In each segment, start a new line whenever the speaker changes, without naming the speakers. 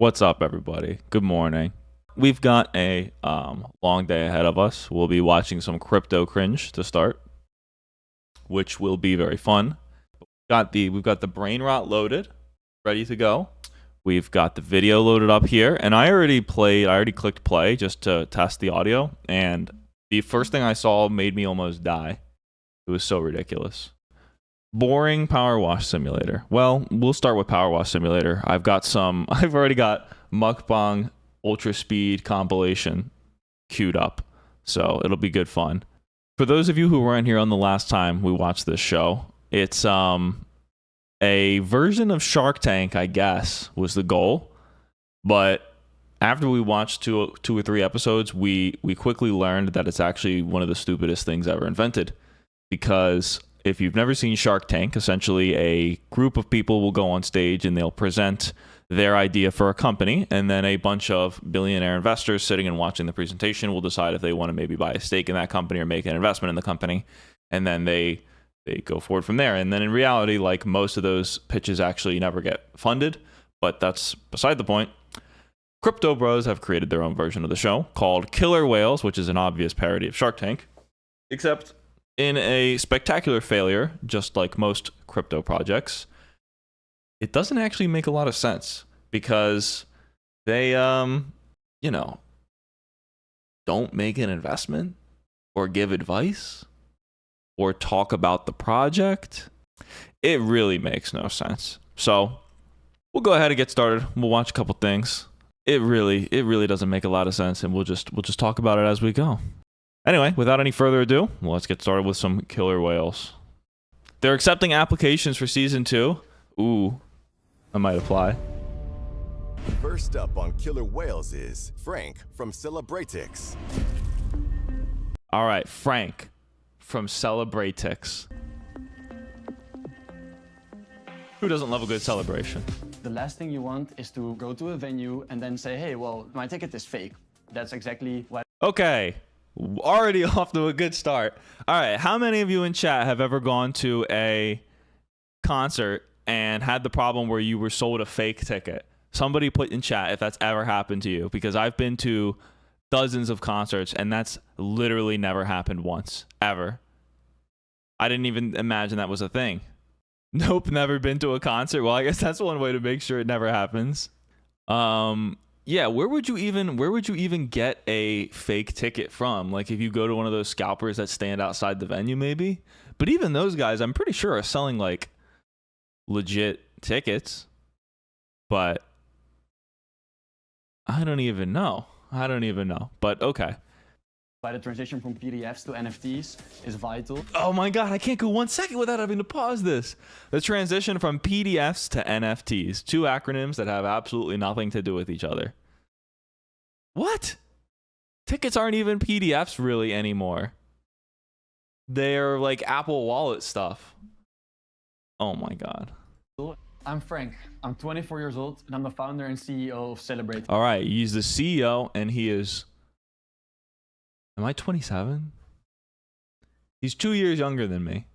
What's up, everybody? Good morning. We've got a long day ahead of us. We'll be watching some crypto cringe to start, which will be very fun. We've got the brain rot loaded, ready to go. We've got the video loaded up here, and I already clicked play just to test the audio, and the first thing I saw made me almost die. It was so ridiculous. Boring power wash simulator. Well, we'll start with power wash simulator. I've already got mukbang ultra speed compilation queued up, so it'll be good fun. For those of you who weren't here on the last time we watched this show, it's a version of Shark Tank, I guess, was the goal. But after we watched two or three episodes, we quickly learned that it's actually one of the stupidest things ever invented, because if you've never seen Shark Tank, essentially a group of people will go on stage and they'll present their idea for a company, and then a bunch of billionaire investors sitting and watching the presentation will decide if they want to maybe buy a stake in that company or make an investment in the company, and then they go forward from there. And then in reality, like, most of those pitches actually never get funded, but that's beside the point. Crypto Bros have created their own version of the show called Killer Whales, which is an obvious parody of Shark Tank, except in a spectacular failure, just like most crypto projects, it doesn't actually make a lot of sense, because they, don't make an investment or give advice or talk about the project. It really makes no sense. So we'll go ahead and get started. We'll watch a couple things. It really doesn't make a lot of sense, and we'll just talk about it as we go. Anyway, without any further ado, let's get started with some Killer Whales. They're accepting applications for Season 2. Ooh, I might apply.
First up on Killer Whales is Frank from Celebratix.
All right, Frank from Celebratix. Who doesn't love a good celebration?
The last thing you want is to go to a venue and then say, hey, well, my ticket is fake. That's exactly what...
Okay. Already off to a good start. All right, how many of you in chat have ever gone to a concert and had the problem where you were sold a fake ticket? Somebody put in chat if that's ever happened to you, because I've been to dozens of concerts and that's literally never happened once, ever. I didn't even imagine that was a thing. Nope, never been to a concert. Well, I guess that's one way to make sure it never happens. Yeah, where would you even get a fake ticket from? Like, if you go to one of those scalpers that stand outside the venue, maybe. But even those guys, I'm pretty sure, are selling like legit tickets. But I don't even know. But okay.
By the transition from PDFs to NFTs is vital.
Oh my God, I can't go 1 second without having to pause this. The transition from PDFs to NFTs. Two acronyms that have absolutely nothing to do with each other. What? Tickets aren't even PDFs really anymore. They're like Apple Wallet stuff. Oh my God.
I'm Frank. I'm 24 years old and I'm the founder and CEO of Celebratix.
All right, he's the CEO and he is... Am I 27? He's 2 years younger than me.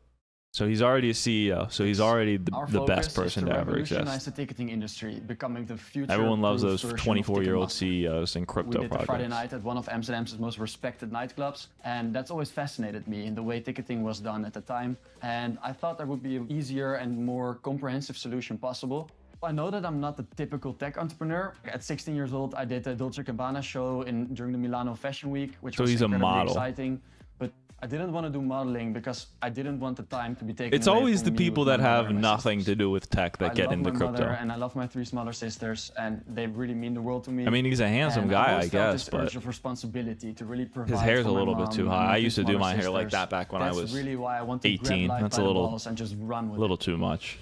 So he's already a CEO. So he's already the best person to ever exist.
The ticketing industry, becoming the future.
Everyone loves those 24-year-old CEOs in crypto
projects. We did the Friday night at one of Amsterdam's most respected nightclubs, and that's always fascinated me in the way ticketing was done at the time. And I thought there would be an easier and more comprehensive solution possible. I know that I'm not the typical tech entrepreneur. At 16 years old, I did a Dolce & Gabbana show during the Milano Fashion Week, which was incredibly exciting. But I didn't want to do modeling because I didn't want the time to be taken.
It's always the people that have nothing to do with tech that get into crypto.
Mother, and I love my three smaller sisters, and they really mean the world to me.
I mean, he's a handsome guy, I guess, but
urge of responsibility to really provide
his hair's
a
little bit too high. I used to do my hair like that back when I was
really why I want to
18. That's a little too much.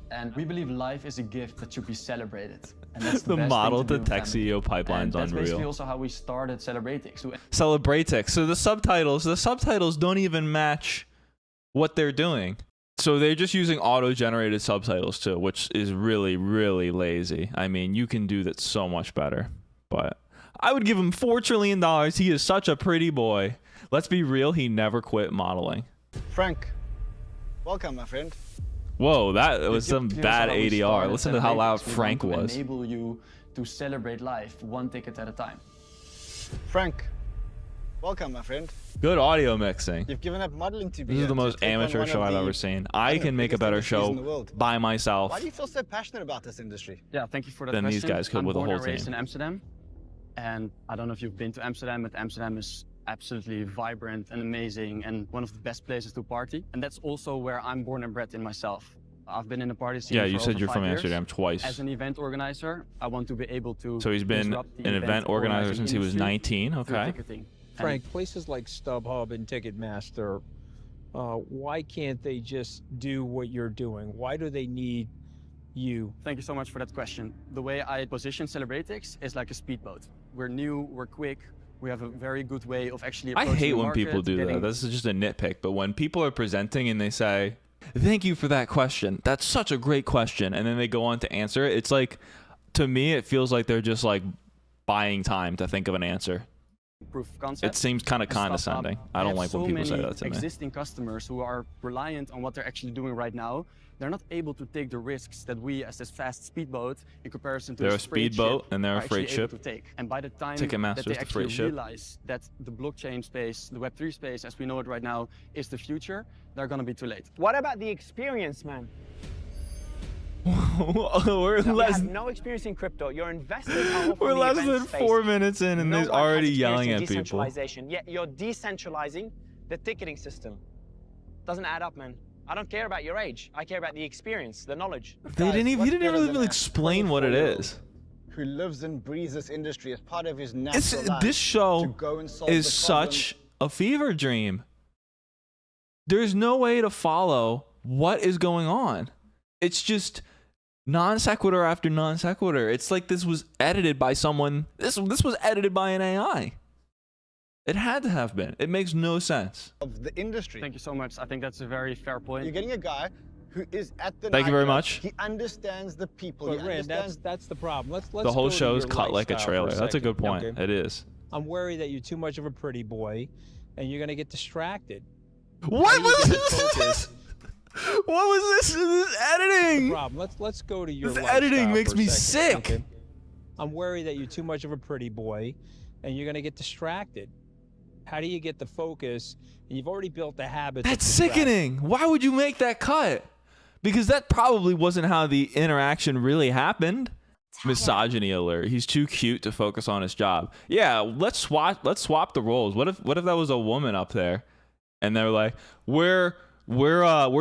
And we believe life is a gift that should be celebrated. And that's
the model to tech CEO pipeline's unreal.
That's basically also how we started Celebratix.
Celebratix. So the subtitles don't even match what they're doing. So they're just using auto-generated subtitles too, which is really, really lazy. I mean, you can do that so much better. But I would give him $4 trillion. He is such a pretty boy. Let's be real, he never quit modeling.
Frank, welcome, my friend.
Whoa, that was some
Here's
bad
how we
ADR.
started
Listen to how loud
Celebratix. We
Frank
want to
was.
enable you to celebrate life one ticket at a time.
Frank, welcome, my friend.
Good audio mixing.
You've given up modeling to be
This is
here
the
to
most
take on
amateur
one
show
of
I've
the,
ever seen.
I
I
don't know,
can make a
biggest
better
industries in
show
the world.
by myself.
Why do you feel so passionate about this industry?
Yeah, thank you for that
Than
question.
these guys could
I'm
with a
born
whole
and raised
team.
in Amsterdam, and I don't know if you've been to Amsterdam, but Amsterdam is absolutely vibrant and amazing and one of the best places to party. And that's also where I'm born and bred in myself. I've been in the party scene
Yeah,
for
you said
over
you're
5
from
years.
Amsterdam twice.
As an event organizer, I want to be able to
So he's been
disrupt the
an event organizer
organizing
since he was
industry
19.
through
Okay.
ticketing.
Frank, places like StubHub and Ticketmaster, why can't they just do what you're doing? Why do they need you?
Thank you so much for that question. The way I position Celebratix is like a speedboat. We're new, we're quick, we have a very good way of actually
I
approaching
hate
the
when
market,
people do that.
getting-
This is just a nitpick. But when people are presenting and they say, "Thank you for that question. That's such a great question," and then they go on to answer it, it's like, to me, it feels like they're just like buying time to think of an answer.
proof of concept.
It seems kind of
and stuff up.
condescending. I
We
don't
have
like when
so
people say
many
that to me.
existing customers who are reliant on what they're actually doing right now. They're not able to take the risks that we, as this fast speedboat, in comparison to
They're
this
a
freight
speedboat
ship,
and they're a
are actually
freight
able
ship.
to take. And by the time
Ticketmaster's
that they
the
actually
freight ship.
realize that the blockchain space, the Web3 space, as we know it right now, is the future, they're gonna be too late.
What about the experience, man?
We're
You
less,
have no experience in crypto. You're invested all
we're
from the
less than
event space.
4 minutes in and
No
he's
one has
already
experience
yelling
in
at people.
decentralization. Yet you're decentralizing the ticketing system. Doesn't add up, man. I don't care about your age. I care about the experience, the knowledge.
They
Guys,
didn't even,
what's
he didn't
better
even
than a
explain what it
24-year-old
is.
Who lives and breathes this industry as part of his
It's,
natural life
this show
to go and solve
is
the
such a fever dream. There's no way to follow what is going on. It's just non sequitur after non sequitur. It's like this was edited by someone. This was edited by an AI. It had to have been. It makes no sense.
of the industry.
Thank you so much. I think that's a very fair point.
You're getting a guy who is at the
Thank you very
nightclub.
much.
He understands the people.
But
he
Rand,
understands
that's the problem. Let's
The whole
go to
show is
your
cut like a
lifestyle
trailer.
for
That's a
second,
good point.
okay?
It is.
I'm worried that you're too much of a pretty boy, and you're gonna get distracted.
What
you
was
get
this?
focused?
What was this? This editing.
Problem. Let's go to your
This
lifestyle
editing makes
for a
me
second,
sick.
okay? I'm worried that you're too much of a pretty boy, and you're gonna get distracted. How do you get the focus? You've already built the habit.
That's sickening. Why would you make that cut? Because that probably wasn't how the interaction really happened. Misogyny alert. He's too cute to focus on his job. Yeah, let's swap the roles. What if that was a woman up there and they're like, "We're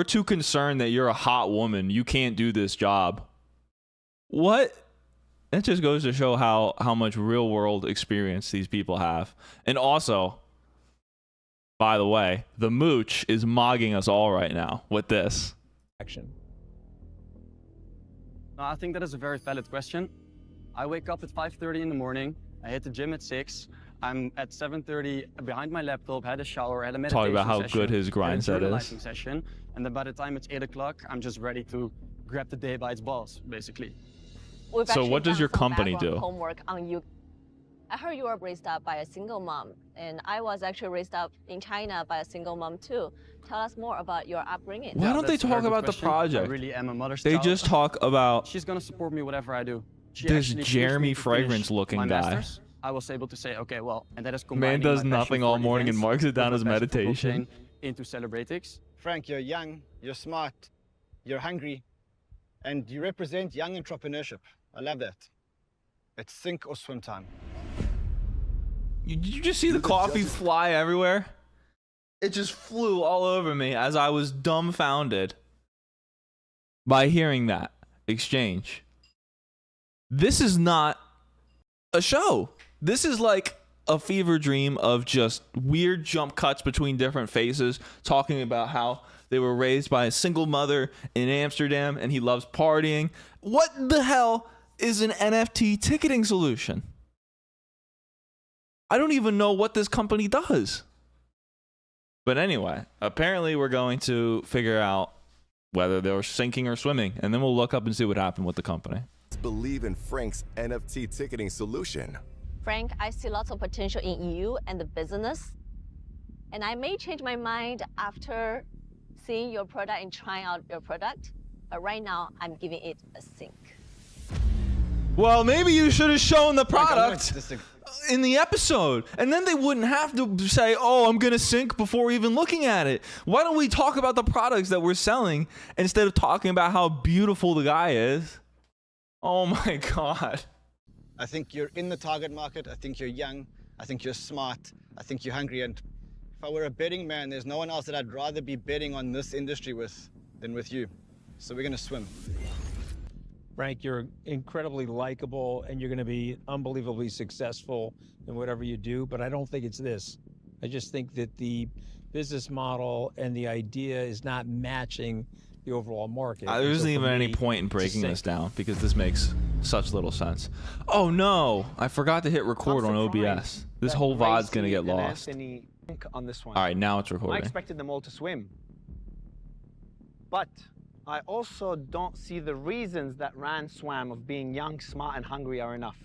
too concerned that you're a hot woman. You can't do this job." What? That just goes to show how much real world experience these people have. And also, by the way, the mooch is mogging us all right now with this.
Action.
I think that is a very valid question. I wake up at 5:30 in the morning. I hit the gym at 6. I'm at 7:30 behind my laptop, had a shower, had a meditation
Talking about how
session,
good his grind set
had a
is.
journalizing session, and then by the time it's 8 o'clock, I'm just ready to grab the day by its balls, basically.
We've
So
actually
what does
done
your
some
company
background
do?
Homework on you. I heard you were raised up by a single mom, and I was actually raised up in China by a single mom too. Tell us more about your upbringing.
Why don't they
That's a very
talk
good
about the
question.
project?
I really am a mother's
They
child.
just talk about
She's gonna support me whatever I do. She
This
actually pushed
Jeremy
me to
Fragrance
finish
looking
my
guy.
masters. I was able to say, okay, well, and that is
man
combining
does
my passion
nothing
for
all morning and
events
marks it down
with
as
my passion for
meditation.
blockchain into Celebratix.
Frank, you're young, you're smart, you're hungry, and you represent young entrepreneurship. I love that. It's sink or swim time.
Did you just see the coffee fly everywhere? It just flew all over me as I was dumbfounded by hearing that exchange. This is not a show. This is like a fever dream of just weird jump cuts between different faces, talking about how they were raised by a single mother in Amsterdam and he loves partying. What the hell is an NFT ticketing solution? I don't even know what this company does. But anyway, apparently we're going to figure out whether they're sinking or swimming, and then we'll look up and see what happened with the company.
Believe in Frank's NFT ticketing solution.
Frank, I see lots of potential in you and the business, and I may change my mind after seeing your product and trying out your product. But right now, I'm giving it a sink.
Well, maybe you should have shown the
Frank, I'm gonna
product
disagree.
in the episode, and then they wouldn't have to say, "Oh, I'm gonna sync" before even looking at it. Why don't we talk about the products that we're selling instead of talking about how beautiful the guy is? Oh my god.
I think you're in the target market. I think you're young. I think you're smart. I think you're hungry. And if I were a betting man, there's no one else that I'd rather be betting on this industry with than with you. So we're gonna swim.
Frank, you're incredibly likable and you're going to be unbelievably successful in whatever you do, but I don't think it's this. I just think that the business model and the idea is not matching the overall market.
There isn't even any point in breaking this down because this makes such little sense. Oh no, I forgot to hit record on OBS. This whole VOD's going to get lost.
On this one.
All right, now it's
I
recording.
expected them all to swim. But I also don't see the reasons that Rand swam of being young, smart, and hungry are enough.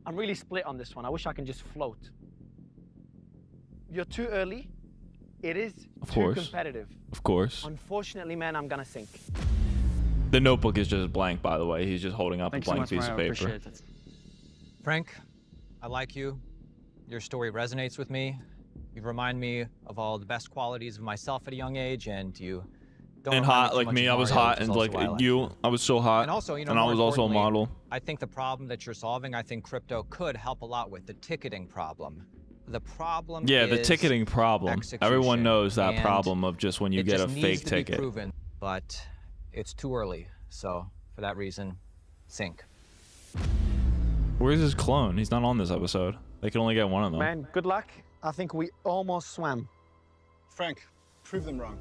I'm really split on this one. I wish I can just float. You're too early. It is too competitive.
Of course.
Unfortunately, man, I'm gonna sink.
The notebook is just blank, by the way. He's just holding up
Thanks
a blank
so much,
piece of
Mario.
paper.
Appreciate it.
Frank, I like you. Your story resonates with me. You remind me of all the best qualities of myself at a young age, and you don't
And
remind
hot,
too
like
much
me,
of
I was
Mario,
hot,
which is
and
also
like
why I like
you, I was so hot,
And also, you know,
and I
more
was also a
importantly,
model.
I think the problem that you're solving, I think crypto could help a lot with the ticketing problem. The problem
Yeah, the
is
ticketing problem. Everyone
execution,
knows that
and
problem of just when you
it
get
just
a
needs
fake
to be
ticket.
proven, but it's too early. So for that reason, sink.
Where's his clone? He's not on this episode. They can only get one of them.
Man, good luck. I think we almost swam.
Frank, prove them wrong.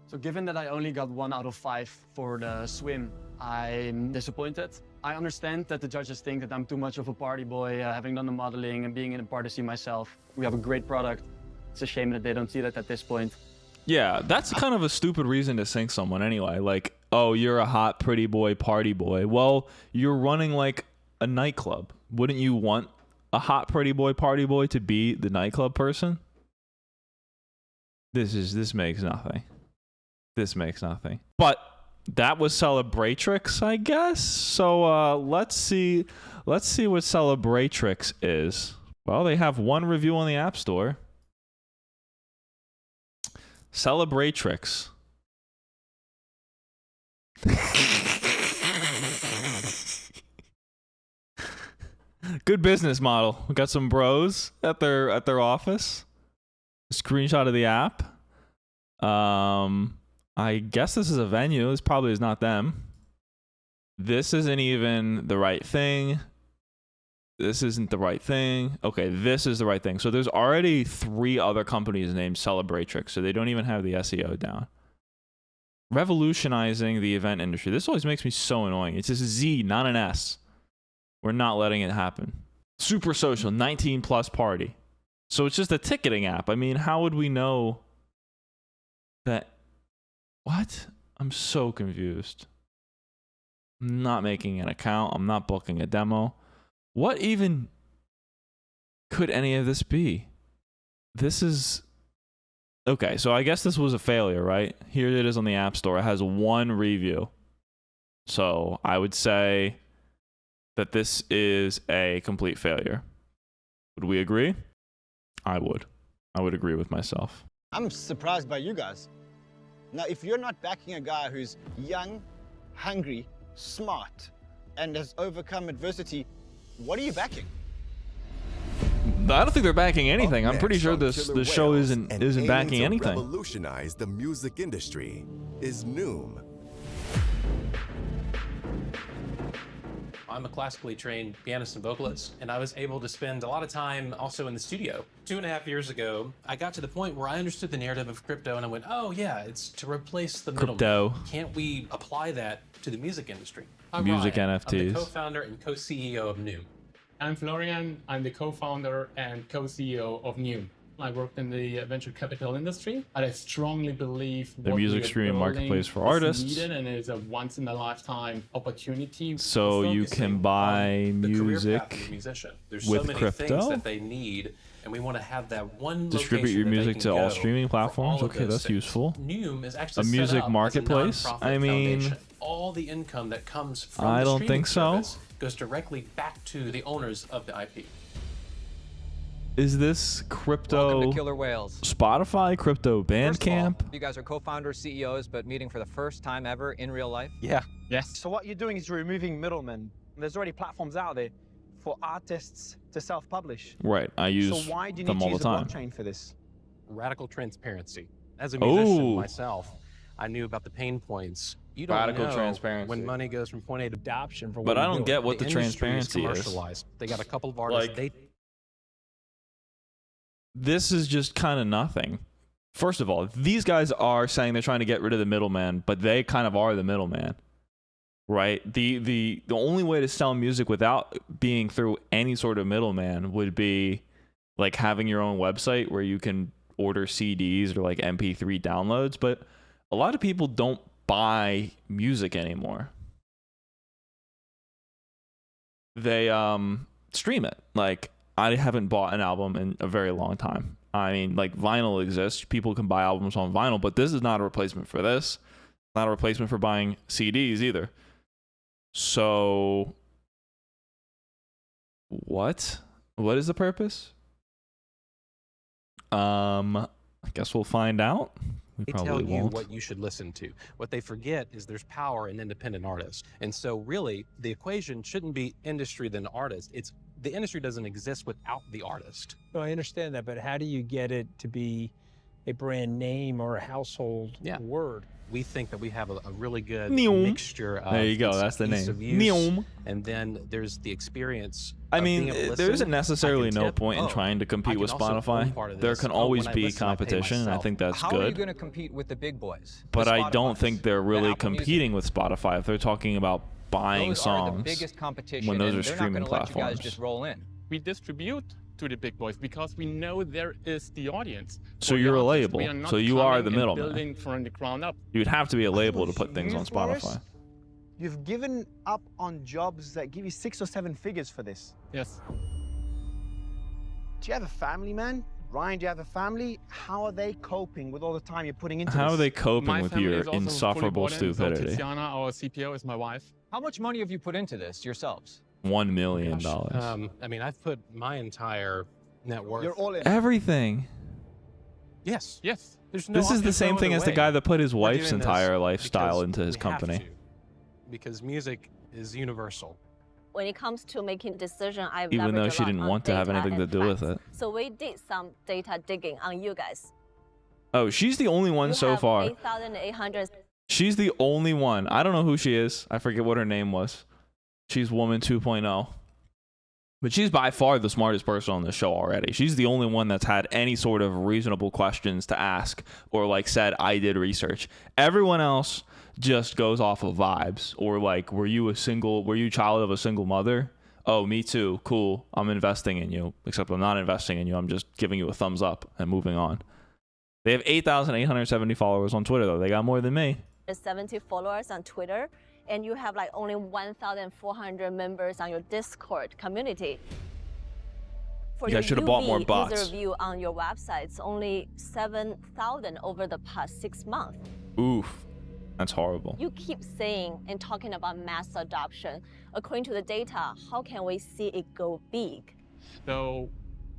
So given that I only got 1 out of 5 for the swim, I'm disappointed. I understand that the judges think that I'm too much of a party boy, having done the modeling and being in a party scene myself. We have a great product. It's a shame that they don't see that at this point.
Yeah, that's kind of a stupid reason to sink someone anyway. Like, oh, you're a hot, pretty boy, party boy. Well, you're running like a nightclub. Wouldn't you want a hot, pretty boy, party boy to be the nightclub person? This makes nothing. This makes nothing. But that was Celebratix, I guess. So let's see what Celebratix is. Well, they have one review on the App Store. Celebratix. Good business model. We got some bros at their office. Screenshot of the app. I guess this is a venue. This probably is not them. This isn't even the right thing. This isn't the right thing. Okay, this is the right thing. So there's already 3 other companies named Celebratix, so they don't even have the SEO down. Revolutionizing the event industry. This always makes me so annoying. It's just a Z, not an S. We're not letting it happen. Super social, 19 plus party. So it's just a ticketing app. I mean, how would we know that? What? I'm so confused. I'm not making an account. I'm not booking a demo. What even could any of this be? This is... Okay, so I guess this was a failure, right? Here it is on the App Store. It has 1 review. So I would say that this is a complete failure. Would we agree? I would. I would agree with myself.
I'm surprised by you guys. Now, if you're not backing a guy who's young, hungry, smart, and has overcome adversity, what are you backing?
I don't think they're backing anything.
Up
I'm pretty
next
sure
on
this
Killer
show
Whales
isn't
and aiming
backing
to
anything.
Revolutionize the music industry is Newm.
I'm a classically trained pianist and vocalist, and I was able to spend a lot of time also in the studio. 2.5 years ago, I got to the point where I understood the narrative of crypto, and I went, oh yeah, it's to replace the middleman.
Crypto.
Can't we apply that to the music industry? I'm
Music
Ryan. I'm
NFTs.
the co-founder and co-CEO of Newm.
I'm Florian. I'm the co-founder and co-CEO of Newm. I worked in the venture capital industry, and I strongly believe
The
what
music
we are
streaming
building
marketplace for
is
artists.
needed and is a once-in-a-lifetime opportunity.
So you can
Focusing
buy
on the career path of
music
the musician. There's
with
so many
crypto?
things that they need and we want to have that one
Distribute
location
your
that they
music
can
to all
go
streaming
for all
platforms.
of
Okay,
those
that's
things.
useful.
Newm is actually
A
set
music
up
marketplace?
as a nonprofit
I mean,
foundation. All the income that comes from
I
the
don't
streaming
think so.
service goes directly back to the owners of the IP.
Is this crypto
Welcome to Killer Whales.
Spotify, crypto
First of all,
Bandcamp?
you guys are co-founders, CEOs, but meeting for the first time ever in real life.
Yeah.
Yes.
So what you're doing is you're removing middlemen. There's already platforms out there for artists to self-publish.
Right, I use
So why do you need
them
to
all
use
the
a
time.
blockchain for this?
Radical transparency. As a musician
Oh.
myself, I knew about the pain points. You don't
Radical
know
transparency.
when money goes from point A to
Adoption for
But
what
I
you're
don't
doing.
get what the
industry
transparency is.
commercialized. They got a couple of artists.
Like, this is just kind of nothing. First of all, these guys are saying they're trying to get rid of the middleman, but they kind of are the middleman, right? The only way to sell music without being through any sort of middleman would be like having your own website where you can order CDs or like MP3 downloads, but a lot of people don't buy music anymore. They stream it. Like, I haven't bought an album in a very long time. I mean, like, vinyl exists. People can buy albums on vinyl, but this is not a replacement for this. Not a replacement for buying CDs either. So, what? What is the purpose? I guess we'll find out. We
They tell
probably
you
won't.
what you should listen to. What they forget is there's power in independent artists. And so really, the equation shouldn't be industry then artist. It's the industry doesn't exist without the artist.
No, I understand that, but how do you get it to be a brand name or a household word?
We think that we have a really good
Newm.
mixture of
There you go, that's the
ease
name.
of use,
Newm.
and then there's the experience.
I
of
mean,
being able to
there
listen.
isn't necessarily
I can
no
tip,
point in
oh,
trying to
I
compete
can
with
also own
Spotify.
part of
There
this.
can
Oh,
always
when I
be
listen, I pay
competition, and I
myself.
think that's
How are you
good.
going to compete with the big boys?
But
the
I don't
Spotifys,
think they're
the
really
Apple Music?
competing with Spotify if they're talking about buying
Those are
songs
the biggest competition,
when those
and
are
they're not
streaming
gonna let you guys
platforms.
just roll in.
We distribute to the big boys because we know there is the audience.
So
for the
you're a
artists.
label.
We are not
So you are
coming
the
and
middleman.
Building from the ground up.
You'd have to be a label to
With
put things
you,
on
Forrest,
Spotify.
You've given up on jobs that give you 6 or 7 figures for this.
Yes.
Do you have a family, man? Ryan, do you have a family? How are they coping with all the time you're putting into
How
this?
are they coping
My
with
family
your
is also fully
insufferable
bought in, so
stupidity?
Tiziana, our CPO, is my wife.
How much money have you put into this yourselves?
$1 million.
I mean, I've put my entire net worth.
You're all in.
Everything.
Yes.
Yes.
There's no,
This is the
there's no
same thing
other
as the
way.
guy that put his
We're
wife's
doing this
entire lifestyle
because
into his
we have
company.
to, because music is universal.
When it comes to making decision, I've
Even though
leveraged
she
a lot
didn't
on
want to have
data
anything to
and
do with
facts.
it.
So we did some data digging on you guys.
Oh, she's the only one
You
so
have
far.
8,800.
She's the only one. I don't know who she is. I forget what her name was. She's Woman 2.0. But she's by far the smartest person on the show already. She's the only one that's had any sort of reasonable questions to ask or like said, I did research. Everyone else just goes off of vibes or like, were you a child of a single mother? Oh, me too. Cool. I'm investing in you. Except I'm not investing in you. I'm just giving you a thumbs up and moving on. They have 8,870 followers on Twitter though. They got more than me.
70 followers on Twitter, and you have like only 1,400 members on your Discord community. For
You guys should have bought more bots.
User view on your website, it's only 7,000 over the past 6 months.
Oof. That's horrible.
You keep saying and talking about mass adoption. According to the data, how can we see it go big?
So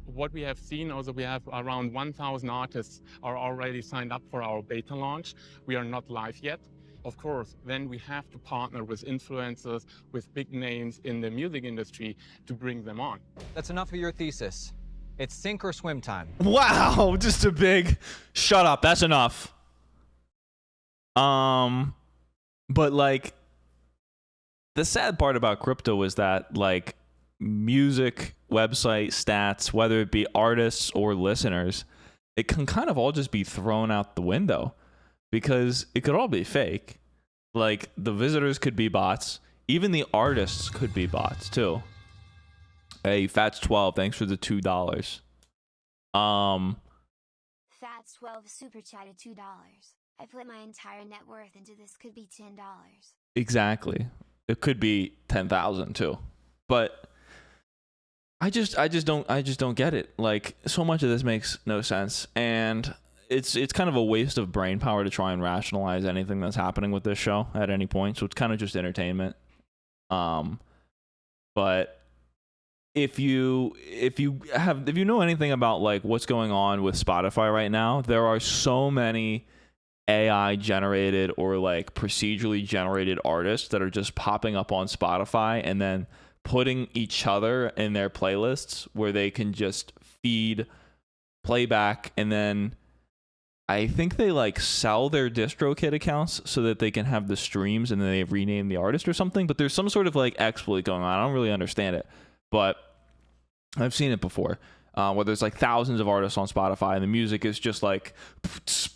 what we have seen, also we have around 1,000 artists are already signed up for our beta launch. We are not live yet. Of course, then we have to partner with influencers, with big names in the music industry to bring them on.
That's enough of your thesis. It's sink or swim time.
Wow, just a big shut up. That's enough. But like the sad part about crypto is that like music website stats, whether it be artists or listeners, it can kind of all just be thrown out the window because it could all be fake. Like the visitors could be bots, even the artists could be bots too. Hey, Fats12, thanks for the $2.
Fats12 super chatted $2. I put my entire net worth into this, could be $10.
Exactly. It could be 10,000 too. But I just don't get it. Like, so much of this makes no sense, and it's kind of a waste of brain power to try and rationalize anything that's happening with this show at any point. So it's kind of just entertainment. But if you know anything about like what's going on with Spotify right now, there are so many AI generated or like procedurally generated artists that are just popping up on Spotify and then putting each other in their playlists where they can just feed playback, and then I think they like sell their DistroKid accounts so that they can have the streams, and then they rename the artist or something. But there's some sort of like exploit going on. I don't really understand it, but I've seen it before, where there's like thousands of artists on Spotify, and the music is just like, it's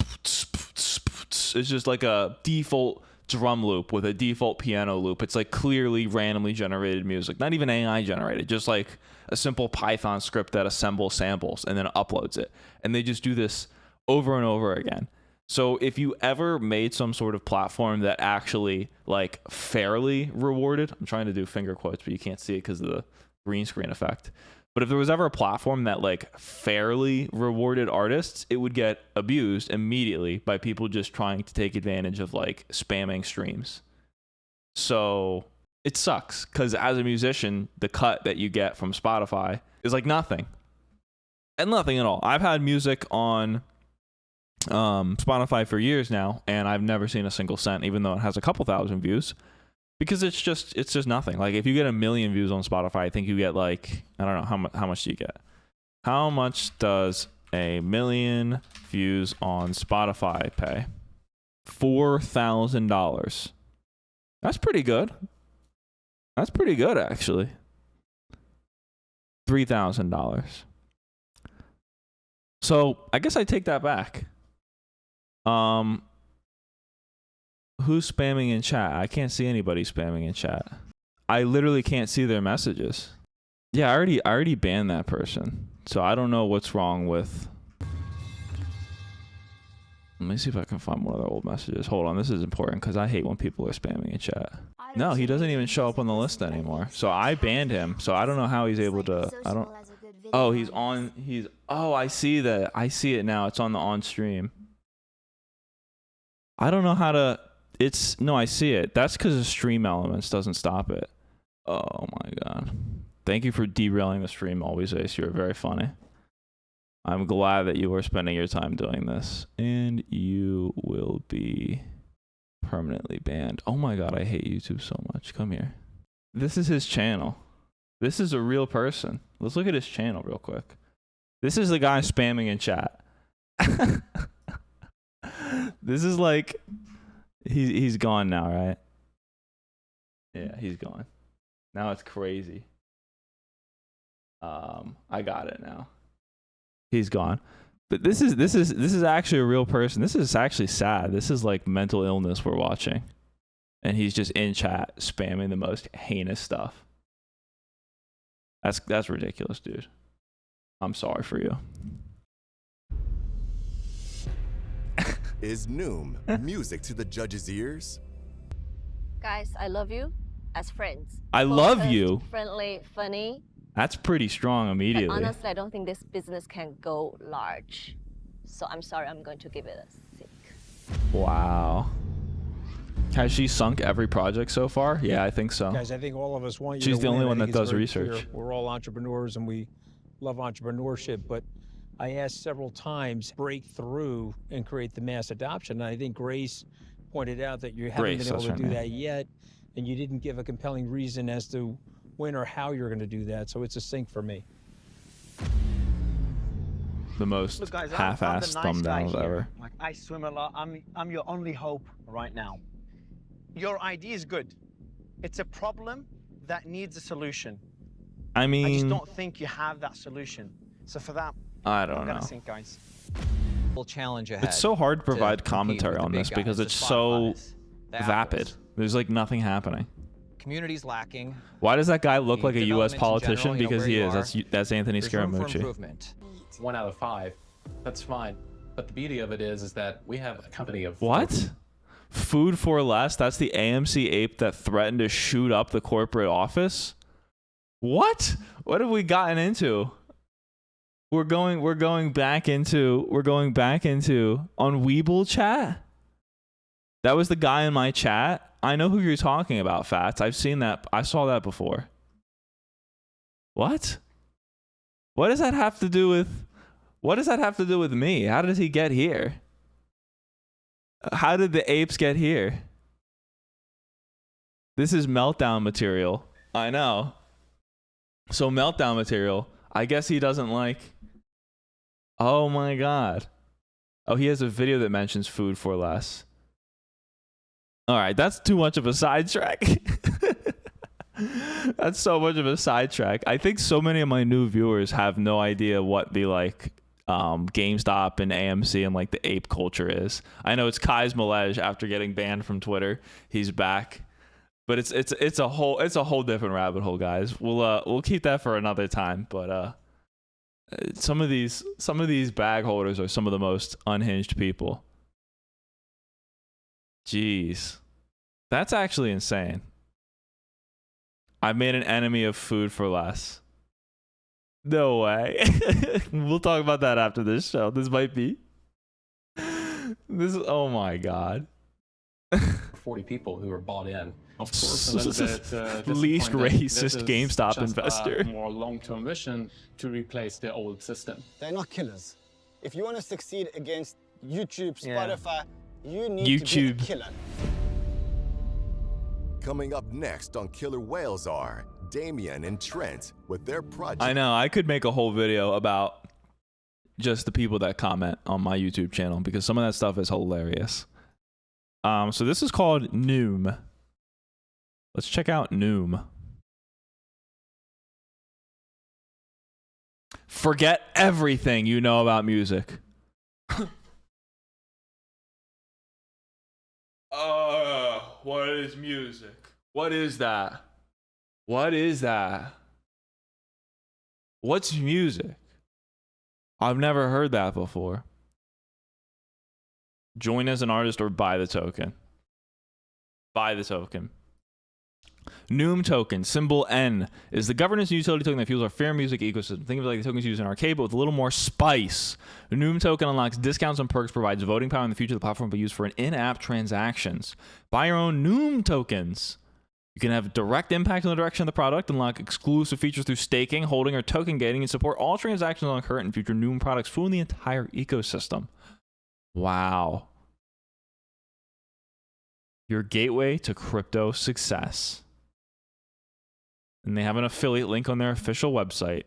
just like a default drum loop with a default piano loop. It's like clearly randomly generated music, not even AI generated, just like a simple Python script that assembles samples and then uploads it. And they just do this over and over again. So if you ever made some sort of platform that actually like fairly rewarded, I'm trying to do finger quotes, but you can't see it because of the green screen effect. But if there was ever a platform that like fairly rewarded artists, it would get abused immediately by people just trying to take advantage of like spamming streams. So it sucks because as a musician, the cut that you get from Spotify is like nothing. And nothing at all. I've had music on Spotify for years now, and I've never seen a single cent, even though it has a couple thousand views. Because it's just nothing. Like if you get 1 million views on Spotify, I think you get like, I don't know, how much do you get? How much does 1 million views on Spotify pay? $4,000. That's pretty good. That's pretty good, actually. $3,000. So I guess I take that back. Who's spamming in chat? I can't see anybody spamming in chat. I literally can't see their messages. Yeah, I already banned that person. So I don't know what's wrong with... Let me see if I can find one of their old messages. Hold on, this is important because I hate when people are spamming in chat. No, he doesn't even show up on the list anymore. So I banned him. So I don't know how he's able to... Oh, he's on... Oh, I see that. I see it now. It's on the on stream. I don't know how to... No, I see it. That's because the stream elements doesn't stop it. Oh my god. Thank you for derailing the stream, Always Ace. You're very funny. I'm glad that you are spending your time doing this. And you will be permanently banned. Oh my god, I hate YouTube so much. Come here. This is his channel. This is a real person. Let's look at his channel real quick. This is the guy spamming in chat. This is like... He's gone now, right? Yeah, he's gone. Now it's crazy. I got it now. He's gone. But this is actually a real person. This is actually sad. This is like mental illness we're watching. And he's just in chat spamming the most heinous stuff. That's ridiculous, dude. I'm sorry for you.
Is Newm music to the judge's ears?
Guys, I love you as friends.
I love you.
Friendly, funny.
That's pretty strong immediately.
But honestly, I don't think this business can go large. So I'm sorry, I'm going to give it a 6.
Wow. Has she sunk every project so far? Yeah, I think so.
Guys, I think all of us want you
She's
to
the
win.
only
I
one
think
that
it's
does
very
research.
clear. We're all entrepreneurs and we love entrepreneurship, but I asked several times, break through and create the mass adoption. And I think Grace pointed out that you haven't been able to do that yet, and you didn't give a compelling reason as to when or how you're going to do that. So it's a sink for me.
The most half-assed thumbnails ever.
Like, I swim a lot. I'm your only hope right now. Your idea is good. It's a problem that needs a solution.
I mean,
I just don't think you have that solution. So for that,
I don't
I'm
know.
gonna sink, guys.
Challenge ahead.
It's so hard to provide commentary on this because it's so vapid. There's like nothing happening.
Community's lacking.
Why does that guy look like a U.S. politician?
General,
because he is. That's Anthony Scaramucci.
1 out of 5. That's fine. But the beauty of it is that we have a company of...
What? Food for less? That's the AMC ape that threatened to shoot up the corporate office? What? What have we gotten into? We're going back into on Weeble chat. That was the guy in my chat. I know who you're talking about, Fats. I've seen that. I saw that before. What? What does that have to do with me? How did he get here? How did the apes get here? This is meltdown material. I know. So meltdown material. I guess he doesn't like. Oh my god. Oh, he has a video that mentions food for less. All right, that's too much of a sidetrack. That's so much of a sidetrack. I think so many of my new viewers have no idea what the like GameStop and AMC and like the ape culture is. I know it's Kai's Malej after getting banned from Twitter. He's back. But it's a whole different rabbit hole, guys. We'll keep that for another time, but some of these bag holders are some of the most unhinged people. Jeez. That's actually insane. I've made an enemy of food for less. No way. We'll talk about that after this show. This might be. Oh my god.
40 people who are bought in.
Of course, a little bit
least racist
this is
GameStop
just
investor.
A more long-term vision to replace the old system.
They're not killers. If you want to succeed against YouTube,
Yeah.
Spotify, you need to be a
YouTube.
killer.
Coming up next on Killer Whales are Damien and Trent with their project.
I know. I could make a whole video about just the people that comment on my YouTube channel because some of that stuff is hilarious. So this is called Newm. Let's check out Newm. Forget everything you know about music. What is music? What is that? What is that? What's music? I've never heard that before. Join as an artist or buy the token. Buy the token. Newm token, symbol N, is the governance and utility token that fuels our fair music ecosystem. Think of it like the tokens used in arcade, but with a little more spice. The Newm token unlocks discounts and perks, provides voting power in the future. The platform will be used for in-app transactions. Buy your own Newm tokens. You can have direct impact on the direction of the product, unlock exclusive features through staking, holding, or token gating, and support all transactions on current and future Newm products, fueling the entire ecosystem. Wow. Your gateway to crypto success. And they have an affiliate link on their official website.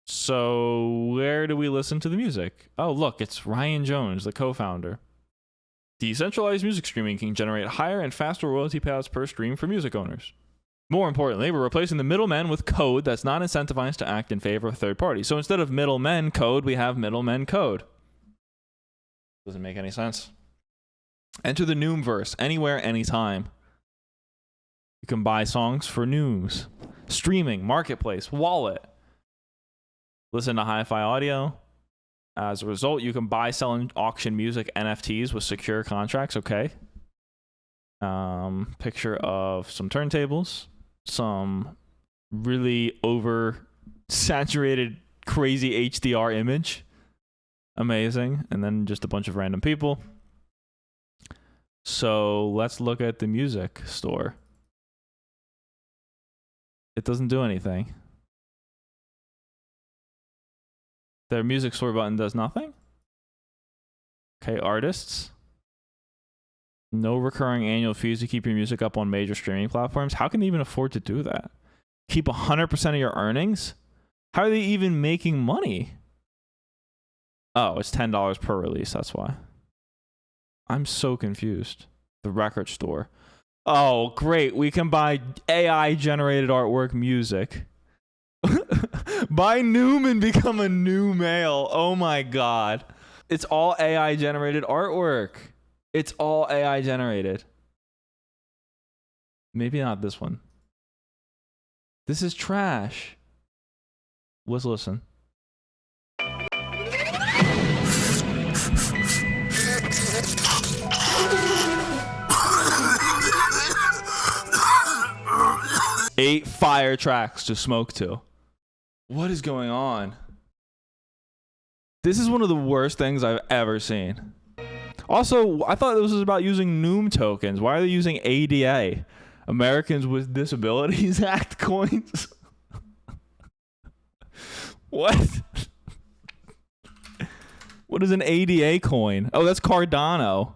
So where do we listen to the music? Oh, look, it's Ryan Jones, the co-founder. Decentralized music streaming can generate higher and faster royalty payouts per stream for music owners. More importantly, we're replacing the middlemen with code that's not incentivized to act in favor of third parties. So instead of middlemen code, we have middlemen code. Doesn't make any sense. Enter the Newmverse anywhere, anytime. You can buy songs for Newms, streaming, marketplace, wallet. Listen to hi-fi audio. As a result, you can buy, sell, and auction music NFTs with secure contracts. Okay. Picture of some turntables, some really over-saturated, crazy HDR image. Amazing. And then just a bunch of random people. So let's look at the music store. It doesn't do anything. Their music store button does nothing. Okay, artists. No recurring annual fees to keep your music up on major streaming platforms. How can they even afford to do that? Keep 100% of your earnings? How are they even making money? Oh, it's $10 per release, that's why. I'm so confused. The record store. Oh, great. We can buy AI-generated artwork music. Buy Newm and become a new male. Oh my god. It's all AI-generated artwork. It's all AI-generated. Maybe not this one. This is trash. Let's listen. 8 fire tracks to smoke to. What is going on? This is one of the worst things I've ever seen. Also, I thought this was about using Newm tokens. Why are they using ADA? Americans with Disabilities Act coins? What? What is an ADA coin? Oh, that's Cardano.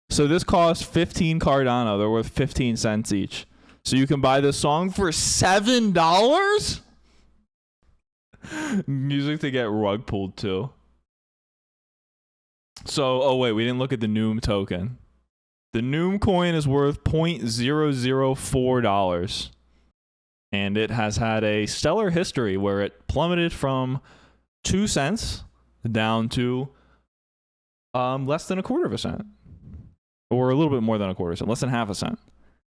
So this costs 15 Cardano. They're worth 15 cents each. So you can buy this song for $7? Music to get rug pulled to. So, oh wait, we didn't look at the Newm token. The Newm coin is worth $0.004. And it has had a stellar history where it plummeted from 2 cents down to less than a quarter of a cent. Or a little bit more than a quarter cent, less than half a cent.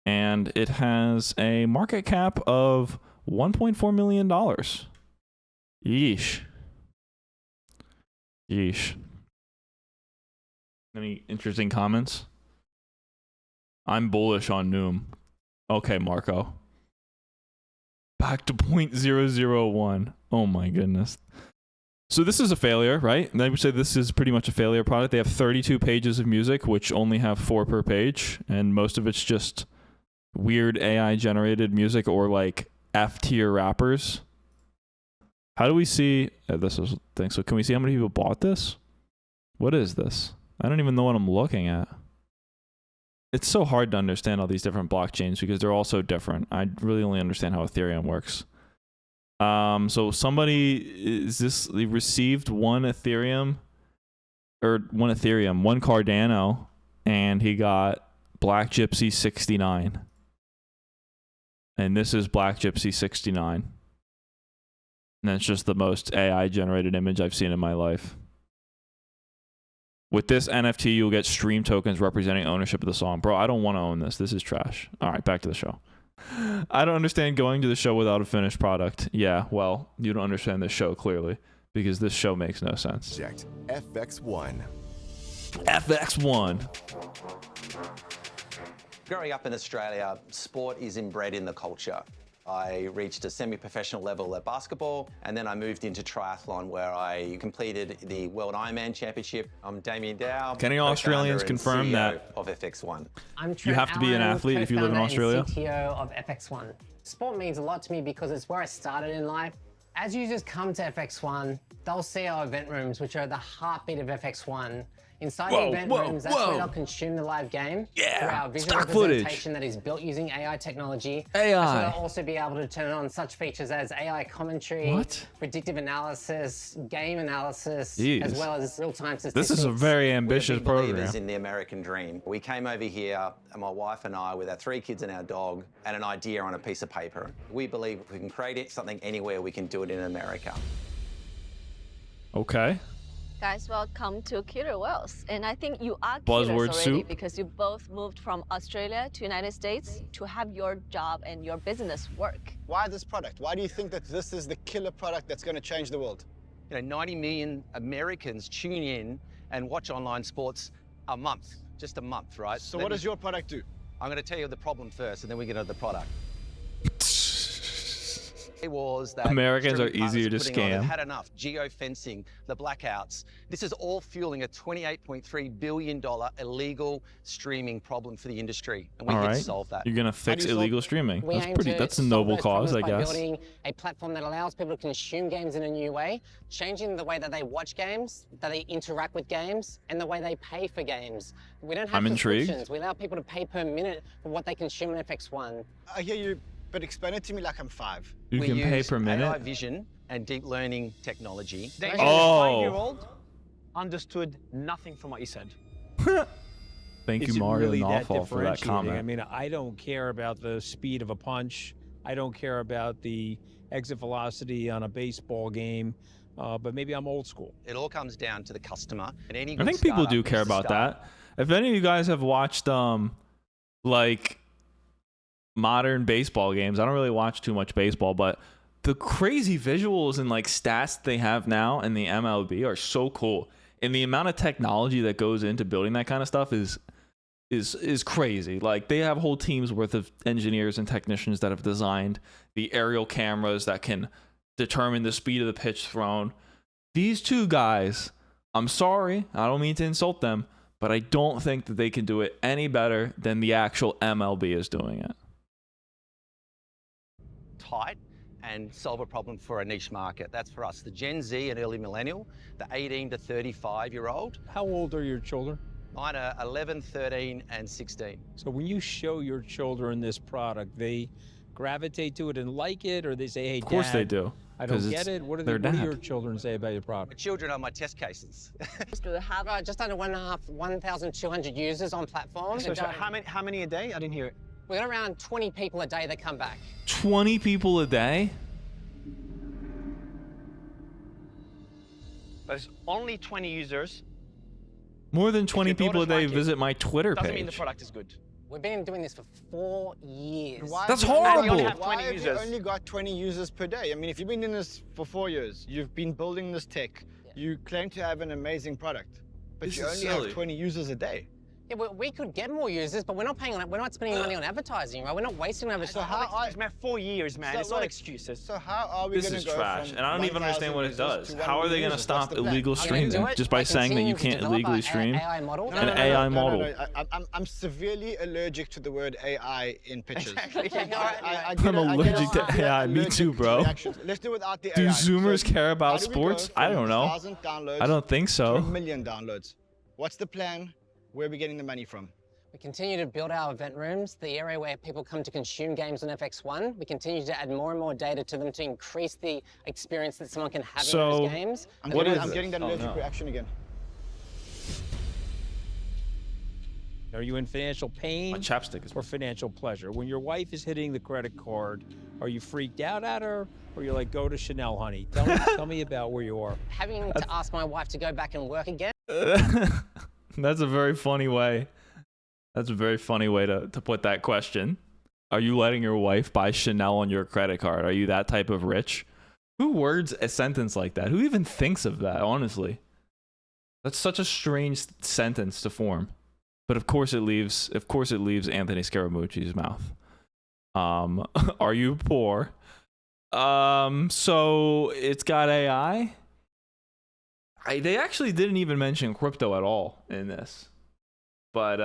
And it has a market cap of $1.4 million. Yeesh. Yeesh. Any interesting comments? I'm bullish on Newm. Okay, Marco. Back to 0.001. Oh my goodness. So this is a failure, right? And I would say this is pretty much a failure product. They have 32 pages of music, which only have 4 per page, and most of it's just weird AI generated music or like F tier rappers. How do we see this is thing? So can we see how many people bought this? What is this? I don't even know what I'm looking at. It's so hard to understand all these different blockchains because they're all so different. I really only understand how Ethereum works. So somebody they received one Cardano, and he got Black Gypsy 69. And this is Black Gypsy 69. And that's just the most AI generated image I've seen in my life. With this NFT, you'll get stream tokens representing ownership of the song. Bro, I don't want to own this. This is trash. All right, back to the show. I don't understand going to the show without a finished product. Yeah, well, you don't understand this show clearly because this show makes no sense.
Checked. FX1.
FX1.
Growing up in Australia, sport is inbred in the culture. I reached a semi-professional level at basketball, and then I moved into triathlon where I completed the World Ironman Championship. I'm Damien Dow.
Can any Australians confirm that
of FX1?
I'm
you have to be an athlete if you live in Australia?
CTO of FX1. Sport means a lot to me because it's where I started in life. As users come to FX1, they'll see our event rooms, which are the heartbeat of FX1. Inside the event rooms, that's where they'll consume the live game through our visual representation that is built using AI technology. So they'll also be able to turn on such features as AI commentary, predictive analysis, game analysis, as well as real-time statistics.
This is a very ambitious program.
Believers in the American dream. We came over here, my wife and I, with our 3 kids and our dog, and an idea on a piece of paper. We believe if we can create something anywhere, we can do it in America.
Okay.
Guys, welcome to Killer Whales. And I think you are
Buzzword
killers already
soup.
because you both moved from Australia to United States to have your job and your business work.
Why this product? Why do you think that this is the killer product that's going to change the world?
You know, 90 million Americans tune in and watch online sports a month, just a month, right?
So what does your product do?
I'm going to tell you the problem first, and then we get into the product. Was that
Americans are easier to scam.
Had enough geofencing, the blackouts. This is all fueling a $28.3 billion illegal streaming problem for the industry, and we can solve that.
You're gonna fix illegal streaming. That's a noble cause, I guess.
Building a platform that allows people to consume games in a new way, changing the way that they watch games, that they interact with games, and the way they pay for games. We don't have subscriptions. We allow people to pay per minute for what they consume in FX1.
I hear you, but explain it to me like I'm 5.
You can pay per minute?
AI vision and deep learning technology.
Oh.
A 5-year-old understood nothing from what you said.
Thank you, Mario Nawfal, for that comment.
I mean, I don't care about the speed of a punch. I don't care about the exit velocity on a baseball game, but maybe I'm old school.
It all comes down to the customer. And any
I think people do care about that. If any of you guys have watched, like, modern baseball games, I don't really watch too much baseball, but the crazy visuals and like stats they have now in the MLB are so cool, and the amount of technology that goes into building that kind of stuff is is crazy. Like, they have whole teams worth of engineers and technicians that have designed the aerial cameras that can determine the speed of the pitch thrown. These two guys, I'm sorry, I don't mean to insult them, but I don't think that they can do it any better than the actual MLB is doing it.
Tight and solve a problem for a niche market. That's for us, the Gen Z and early millennial, the 18 to 35-year-old.
How old are your children?
Mine are 11, 13, and 16.
So when you show your children this product, they gravitate to it and like it, or they say, hey,
Of course
Dad,
they do.
I don't get it. What do your children say about your product?
My children are my test cases.
Do we have just under 1,200 users on platform?
So how many a day? I didn't hear it.
We got around 20 people a day that come back.
20 people a day?
There's only 20 users.
More than 20 people a day visit my Twitter
Doesn't mean the
page.
product is good.
We've been doing this for 4 years.
That's horrible.
Why have you only got 20 users per day? I mean, if you've been doing this for 4 years, you've been building this tech, you claim to have an amazing product, but you only have 20 users a day.
Yeah, we could get more users, but we're not paying on it. We're not spending money on advertising, right? We're not wasting advertising.
So how it's been 4 years, man.
So
it's not
wait,
excuses.
So how are we
This
going
is
to go
trash,
from
and I don't even
1,000
understand what it
users
does.
to 1
How are they
million
going to
users? What's
stop
the plan?
illegal
Are you gonna do
streaming
it
just by saying that you
continuing
can't
to develop
illegally
a
stream
AI model?
an AI model?
No. I'm severely allergic to the word AI in pictures.
Exactly.
I'm allergic to AI. Me too, bro.
Let's do it without the
Do
AI.
Zoomers
So
care about
how do we go
sports? I
from
don't know.
1,000 downloads
I don't think
to
so.
1 million downloads. What's the plan? Where are we getting the money from?
We continue to build our event rooms, the area where people come to consume games on FX1. We continue to add more and more data to them to increase the experience that someone can have in those games.
I'm
What
getting,
is
I'm
it?
getting that
Oh,
allergic
no.
reaction again.
Are you in financial pain
My chapstick is.
or financial pleasure? When your wife is hitting the credit card, are you freaked out at her, or you're like, go to Chanel, honey? Tell me about where you are.
Having to ask my wife to go back and work again.
That's a very funny way. That's a very funny way to put that question. Are you letting your wife buy Chanel on your credit card? Are you that type of rich? Who words a sentence like that? Who even thinks of that, honestly? That's such a strange sentence to form. But of course it leaves Anthony Scaramucci's mouth. Are you poor? So it's got AI? They actually didn't even mention crypto at all in this. But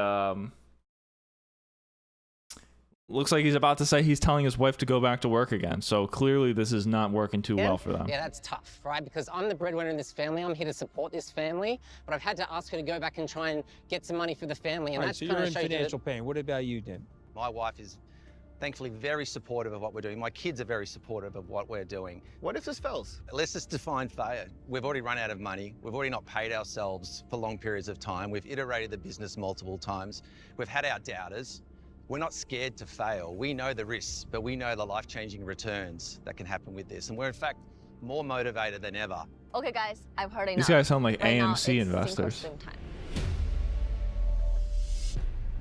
looks like he's about to say he's telling his wife to go back to work again. So clearly this is not working too well for them.
Yeah, that's tough, right? Because I'm the breadwinner in this family. I'm here to support this family, but I've had to ask her to go back and try and get some money for the family. And
All right,
that's
so
kind
you're
of
in
shows you
financial pain. What about you, Dan?
My wife is thankfully very supportive of what we're doing. My kids are very supportive of what we're doing.
What if this fails?
Let's just define failure. We've already run out of money. We've already not paid ourselves for long periods of time. We've iterated the business multiple times. We've had our doubters. We're not scared to fail. We know the risks, but we know the life-changing returns that can happen with this. And we're in fact more motivated than ever.
Okay, guys, I've heard enough.
These guys sound like
Right now,
AMC
it's sink or
investors.
swim time.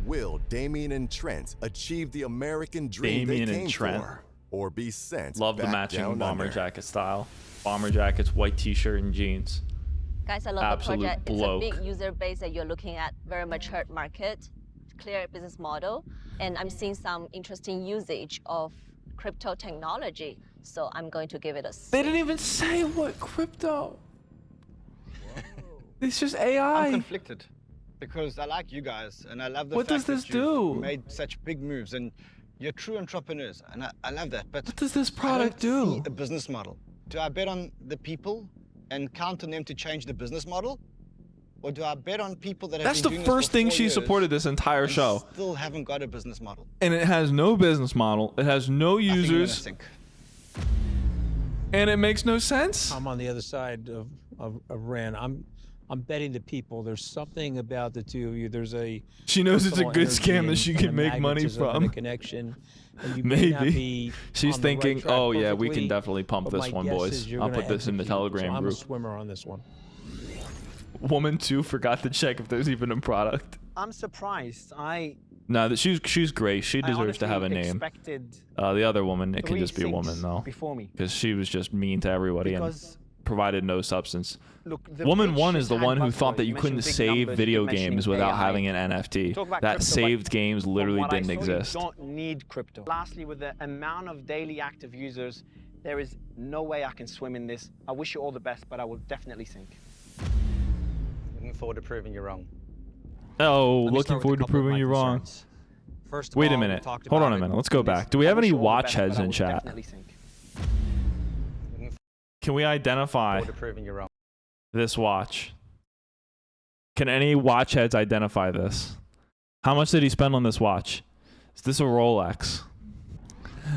Will Damien and Trent achieve the American dream
Damien
they
and
came
Trent.
for, or be sent
Love the
back
matching
down
bomber
under?
jacket style. Bomber jackets, white t-shirt, and jeans.
Guys, I love
Absolute
the project.
bloke.
It's a big user base that you're looking at, very mature market, clear business model, and I'm seeing some interesting usage of crypto technology. So I'm going to give it a
They didn't even say what crypto. It's just AI.
I'm conflicted because I like you guys and I love the
What
fact
does this
that you've
do?
made such big moves and you're true entrepreneurs and I love that. But
What does this product
I don't see
do?
a business model. Do I bet on the people and count on them to change the business model? Or do I bet on people that have
That's
been
the
doing
first
this for
thing
4
she
years
supported this entire
and
show.
still haven't got a business model?
And it has no business model. It has no
I think you're gonna
users.
sink.
And it makes no sense.
I'm on the other side of Ran. I'm betting the people. There's something about the two of you. There's a
She knows it's a
personal
good
energy
scam that
and-
she
and
can
a
make money
magnetism and
from.
a connection. And you may not
Maybe.
be
She's
on the right
thinking,
track
oh yeah, we can
perfectly,
definitely pump
but
this
my
one,
guess
boys.
is you're
I'll
gonna
put this in the
execute.
Telegram
So I'm a
group.
swimmer on this one.
Woman 2 forgot to check if there's even a product.
I'm surprised.
No, that she's great. She
I
deserves to have a
honestly
name.
expected
The other woman, it can
three
just be a woman
things
though,
before me.
because she was just mean to everybody.
Because
provided no substance.
Look, the
Woman
big
1 is
shit
the one who
hand
thought that
buzzword,
you couldn't
mentioned big
save
numbers,
video
you're mentioning
games without
AI.
having an
Talk
NFT.
about
That
crypto, but
saved games
from
literally
what I
didn't
saw,
exist.
You don't need crypto. Lastly, with the amount of daily active users, there is no way I can swim in this. I wish you all the best, but I will definitely sink.
Looking forward to proving you wrong.
Oh,
Let me
looking
start with
forward
a
to
couple of
proving
my
you wrong.
concerns. First of
Wait
all,
a
we
minute.
talked
Hold on
about
a
it
minute. Let's go
in this.
back. Do we
I
have
wish
any
you all the
watch
best, but
heads
I
in
will
chat?
definitely sink.
Can we identify
Forward to proving you wrong.
this watch? Can any watch heads identify this? How much did he spend on this watch? Is this a Rolex?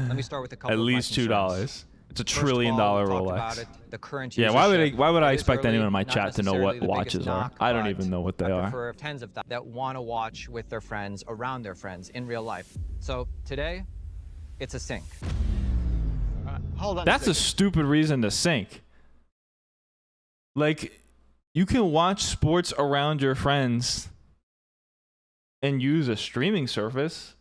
Let me start with a couple
At
of my
least
concerns.
$2. It's a $1
First of all,
trillion
we talked
Rolex.
about it, the current
Yeah, why would I
usership. It is
expect
early,
anyone in my
not
chat to know what
necessarily the biggest
watches are?
knock,
I don't
but
even know what they
I
are.
prefer tens of that want to watch with their friends, around their friends, in real life. So today, it's a sink.
Hold on.
That's a
second.
stupid reason to sink. Like, you can watch sports around your friends and use a streaming service.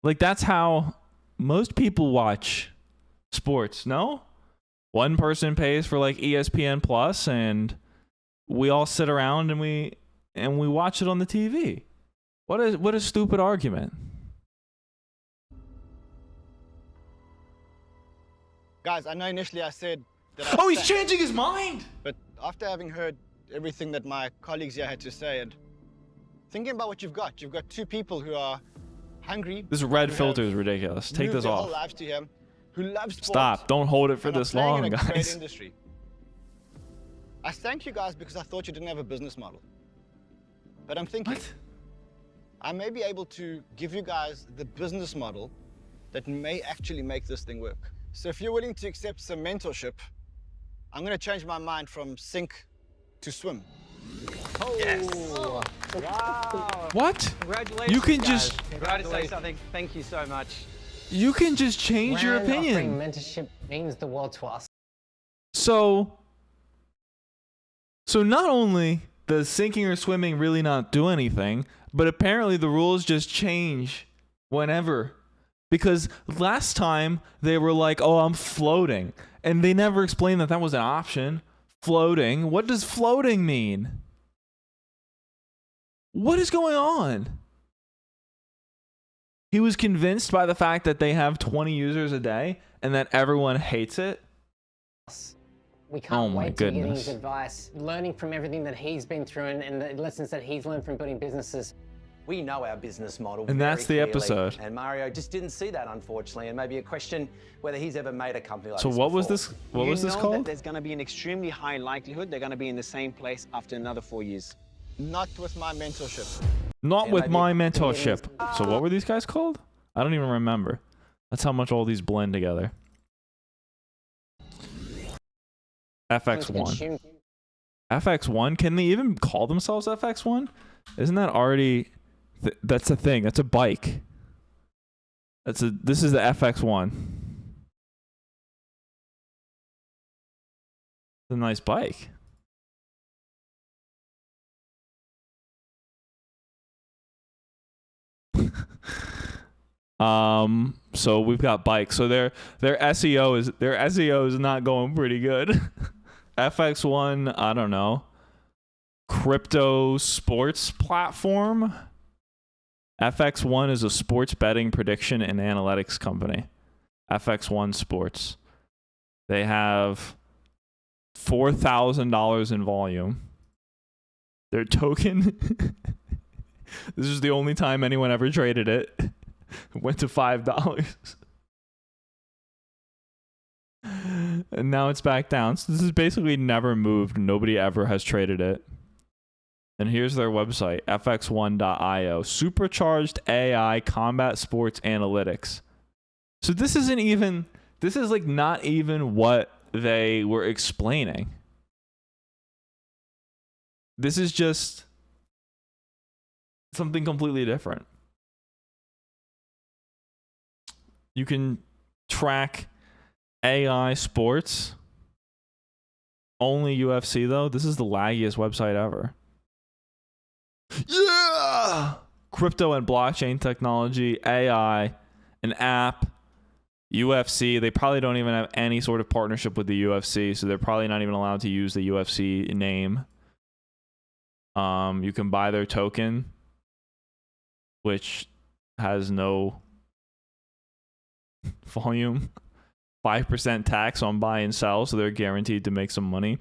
Like, that's how most people watch sports, no? One person pays for like ESPN Plus and we all sit around and we watch it on the TV. What a stupid argument.
Guys, I know initially I said that
Oh, he's changing his mind.
But after having heard everything that my colleagues here had to say and thinking about what you've got two people who are hungry.
This red
who
filter
have
is ridiculous. Take
moved
this
their
off.
whole lives to him, who love sports.
Stop. Don't hold it for
and are
this
playing
long,
in a great
guys.
industry. I thank you guys because I thought you didn't have a business model. But I'm thinking, I may be able to give you guys the business model that may actually make this thing work. So if you're willing to accept some mentorship, I'm going to change my mind from sink to swim.
Oh, yes. Wow.
What?
Congratulations,
You can
guys.
just-
Can I say something? Thank you so much.
You can just change your
Rand offering
opinion.
mentorship means the world to us.
So not only does sinking or swimming really not do anything, but apparently the rules just change whenever. Because last time they were like, oh, I'm floating. And they never explained that that was an option. Floating. What does floating mean? What is going on? He was convinced by the fact that they have 20 users a day and that everyone hates it.
We can't
my
wait to get
goodness.
his advice, learning from everything that he's been through and the lessons that he's learned from building businesses.
We know our business model
And
very
that's the
clearly,
episode.
And Mario just didn't see that, unfortunately, and maybe a question whether he's ever made a company like
So
this
what was
before.
this? What was this
You know
called?
that there's going to be an extremely high likelihood they're going to be in the same place after another 4 years.
Not with my mentorship.
Not
Yeah,
with
maybe-
my mentorship. So what were these guys called? I don't even remember. That's how much all these blend together. FX1. FX1? Can they even call themselves FX1? Isn't that already... that's a thing. That's a bike. This is the FX1. It's a nice bike. So we've got bikes. So their SEO is not going pretty good. FX1, I don't know. Crypto sports platform. FX1 is a sports betting prediction and analytics company. FX1 Sports. They have $4,000 in volume. Their token. This is the only time anyone ever traded it. Went to $5. And now it's back down. So this is basically never moved. Nobody ever has traded it. And here's their website, fx1.io. Supercharged AI combat sports analytics. So this is like not even what they were explaining. This is just something completely different. You can track AI sports. Only UFC though. This is the laggiest website ever. Yeah! Crypto and blockchain technology, AI, an app, UFC, they probably don't even have any sort of partnership with the UFC, so they're probably not even allowed to use the UFC name. You can buy their token, which has no volume. 5% tax on buy and sell, so they're guaranteed to make some money.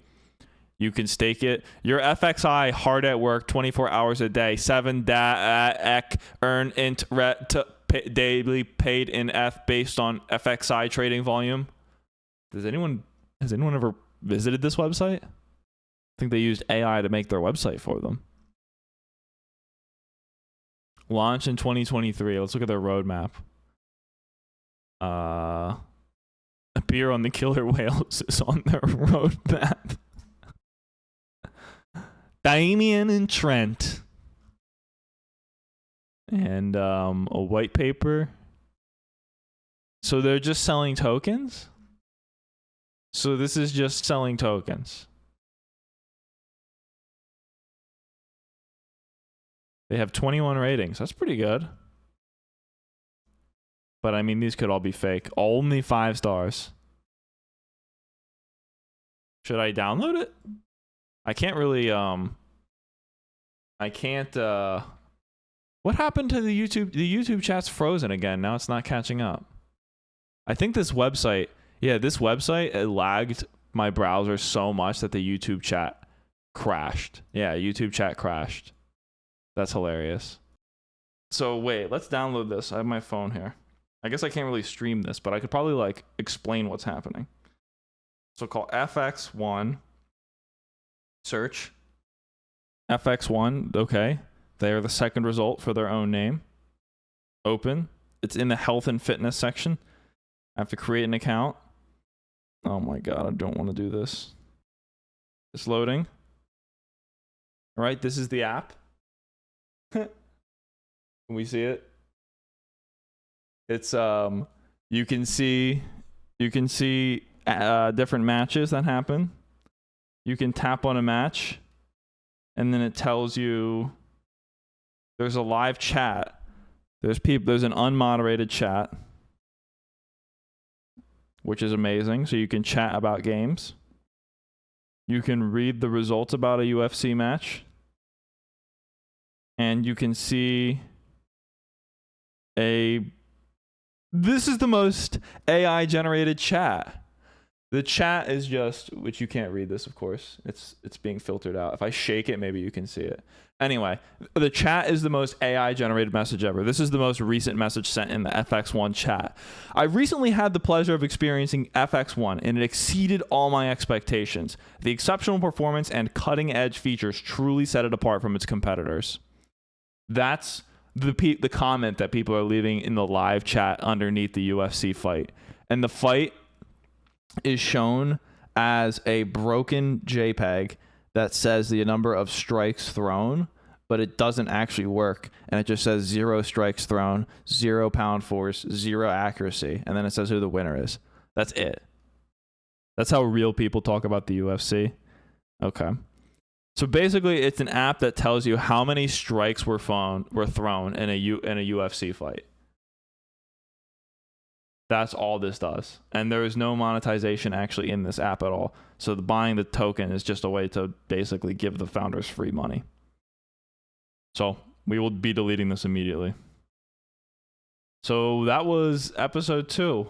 You can stake it. Your FXI hard at work 24 hours a day, 7 ek earn int daily paid in F based on FXI trading volume. Has anyone ever visited this website? I think they used AI to make their website for them. Launch in 2023. Let's look at their roadmap. Appear on the killer whales is on their roadmap. Damien and Trent. And a white paper. So they're just selling tokens? So this is just selling tokens. They have 21 ratings. That's pretty good. But I mean, these could all be fake. Only 5 stars. Should I download it? I can't really, I can't, what happened to the YouTube? The YouTube chat's frozen again. Now it's not catching up. I think this website, this website, it lagged my browser so much that the YouTube chat crashed. Yeah, YouTube chat crashed. That's hilarious. So wait, let's download this. I have my phone here. I guess I can't really stream this, but I could probably like explain what's happening. So call FX1. Search. FX1, okay. They are the second result for their own name. Open. It's in the health and fitness section. I have to create an account. Oh my god, I don't want to do this. It's loading. All right, this is the app. Can we see it? It's you can see different matches that happen. You can tap on a match and then it tells you there's a live chat. There's an unmoderated chat, which is amazing. So you can chat about games. You can read the results about a UFC match. And you can see this is the most AI generated chat. The chat is just, which you can't read this, of course. It's being filtered out. If I shake it, maybe you can see it. Anyway, the chat is the most AI generated message ever. This is the most recent message sent in the FX1 chat. I recently had the pleasure of experiencing FX1 and it exceeded all my expectations. The exceptional performance and cutting edge features truly set it apart from its competitors. That's the comment that people are leaving in the live chat underneath the UFC fight. And the fight is shown as a broken JPEG that says the number of strikes thrown, but it doesn't actually work. And it just says 0 strikes thrown, 0 pound force, 0 accuracy. And then it says who the winner is. That's it. That's how real people talk about the UFC. Okay. So basically, it's an app that tells you how many strikes were thrown in a UFC fight. That's all this does. And there is no monetization actually in this app at all. So buying the token is just a way to basically give the founders free money. So we will be deleting this immediately. So that was episode 2.